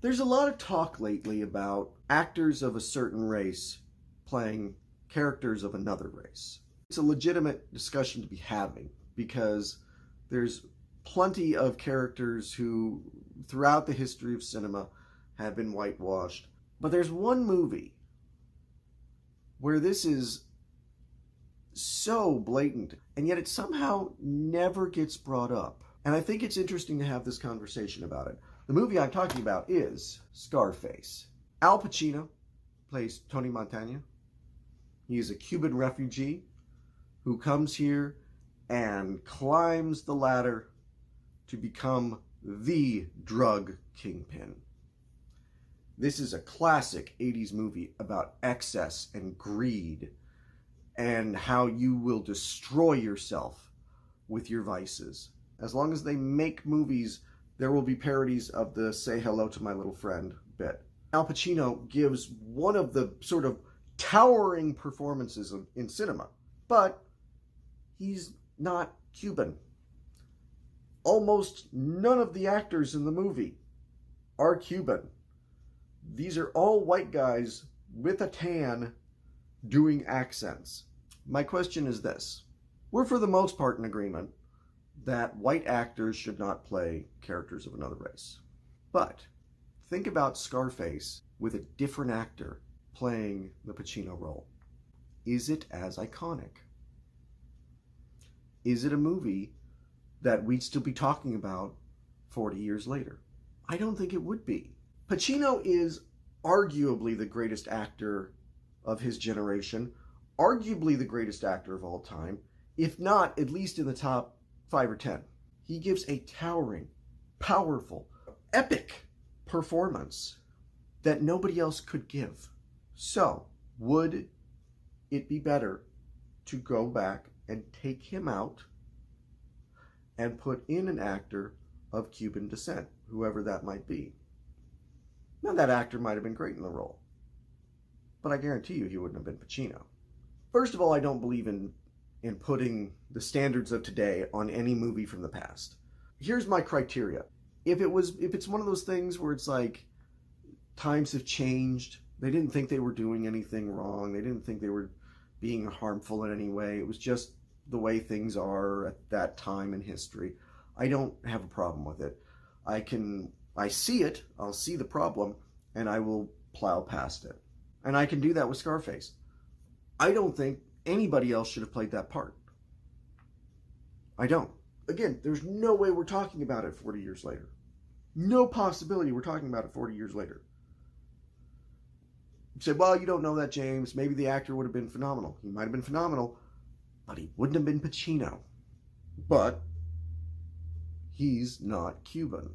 There's a lot of talk lately about actors of a certain race playing characters of another race. It's a legitimate discussion to be having because there's plenty of characters who, throughout the history of cinema, have been whitewashed. But there's one movie where this is so blatant, and yet it somehow never gets brought up. And I think it's interesting to have this conversation about it. The movie I'm talking about is Scarface. Al Pacino plays Tony Montana. He is a Cuban refugee who comes here and climbs the ladder to become the drug kingpin. This is a classic 80s movie about excess and greed and how you will destroy yourself with your vices. As long as they make movies, there will be parodies of the "Say Hello to My Little Friend" bit. Al Pacino gives one of the sort of towering performances in cinema, but he's not Cuban. Almost none of the actors in the movie are Cuban. These are all white guys with a tan doing accents. My question is this. We're for the most part in agreement that white actors should not play characters of another race. But think about Scarface with a different actor playing the Pacino role. Is it as iconic? Is it a movie that we'd still be talking about 40 years later? I don't think it would be. Pacino is arguably the greatest actor of his generation, arguably the greatest actor of all time, if not at least in the top 5 or 10. He gives a towering, powerful, epic performance that nobody else could give. So, would it be better to go back and take him out and put in an actor of Cuban descent, whoever that might be? Now, that actor might have been great in the role, but I guarantee you he wouldn't have been Pacino. First of all, I don't believe in putting the standards of today on any movie from the past. Here's my criteria. If it's one of those things where it's like times have changed, they didn't think they were doing anything wrong, they didn't think they were being harmful in any way, it was just the way things are at that time in history, I don't have a problem with it. I see it, I'll see the problem, and I will plow past it. And I can do that with Scarface. I don't think anybody else should have played that part. I don't. Again, there's no way we're talking about it 40 years later. No possibility we're talking about it 40 years later. You say, well, you don't know that, James. Maybe the actor would have been phenomenal. He might have been phenomenal, but he wouldn't have been Pacino. But he's not Cuban.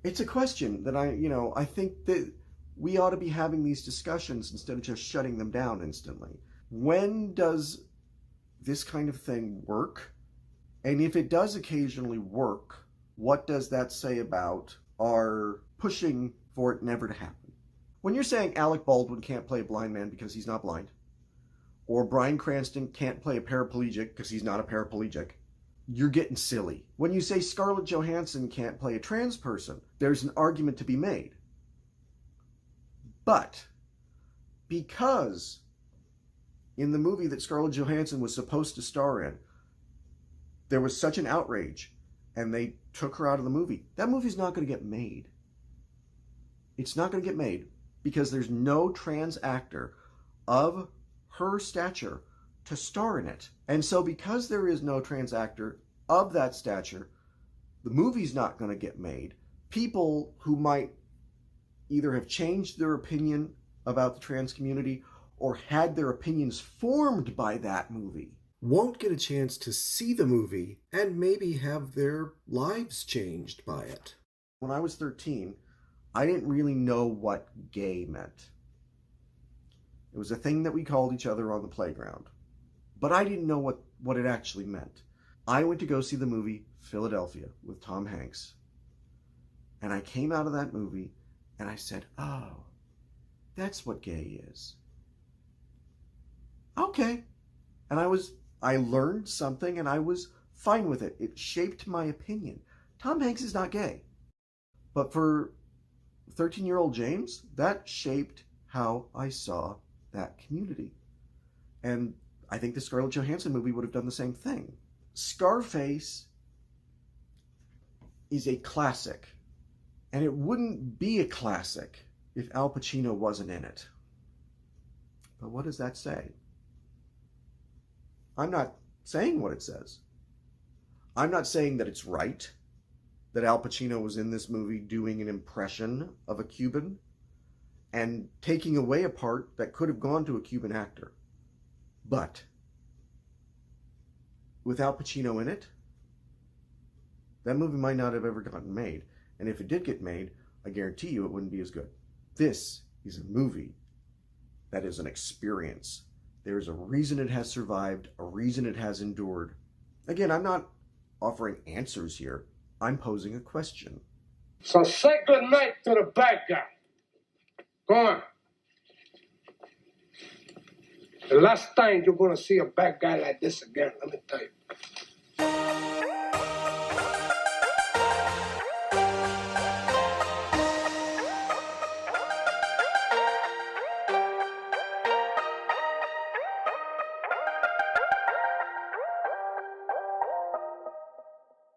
It's a question that I think that we ought to be having these discussions instead of just shutting them down instantly. When does this kind of thing work? And if it does occasionally work, what does that say about our pushing for it never to happen? When you're saying Alec Baldwin can't play a blind man because he's not blind, or Bryan Cranston can't play a paraplegic because he's not a paraplegic, you're getting silly. When you say Scarlett Johansson can't play a trans person, there's an argument to be made. But because in the movie that Scarlett Johansson was supposed to star in, there was such an outrage and they took her out of the movie, that movie's not going to get made. It's not going to get made because there's no trans actor of her stature to star in it. And so because there is no trans actor of that stature, the movie's not going to get made. People who might either have changed their opinion about the trans community or had their opinions formed by that movie won't get a chance to see the movie and maybe have their lives changed by it. When I was 13, I didn't really know what gay meant. It was a thing that we called each other on the playground. But I didn't know what it actually meant. I went to go see the movie Philadelphia with Tom Hanks. And I came out of that movie and I said, oh, that's what gay is. Okay. And I learned something and I was fine with it. It shaped my opinion. Tom Hanks is not gay. But for 13-year-old James, that shaped how I saw that community. And I think the Scarlett Johansson movie would have done the same thing. Scarface is a classic, and it wouldn't be a classic if Al Pacino wasn't in it. But what does that say? I'm not saying what it says. I'm not saying that it's right that Al Pacino was in this movie doing an impression of a Cuban and taking away a part that could have gone to a Cuban actor. But with Al Pacino in it, that movie might not have ever gotten made. And if it did get made, I guarantee you it wouldn't be as good. This is a movie that is an experience. There is a reason it has survived, a reason it has endured. Again, I'm not offering answers here. I'm posing a question. So say good night to the bad guy. Go on. The last time you're going to see a bad guy like this again, let me tell you.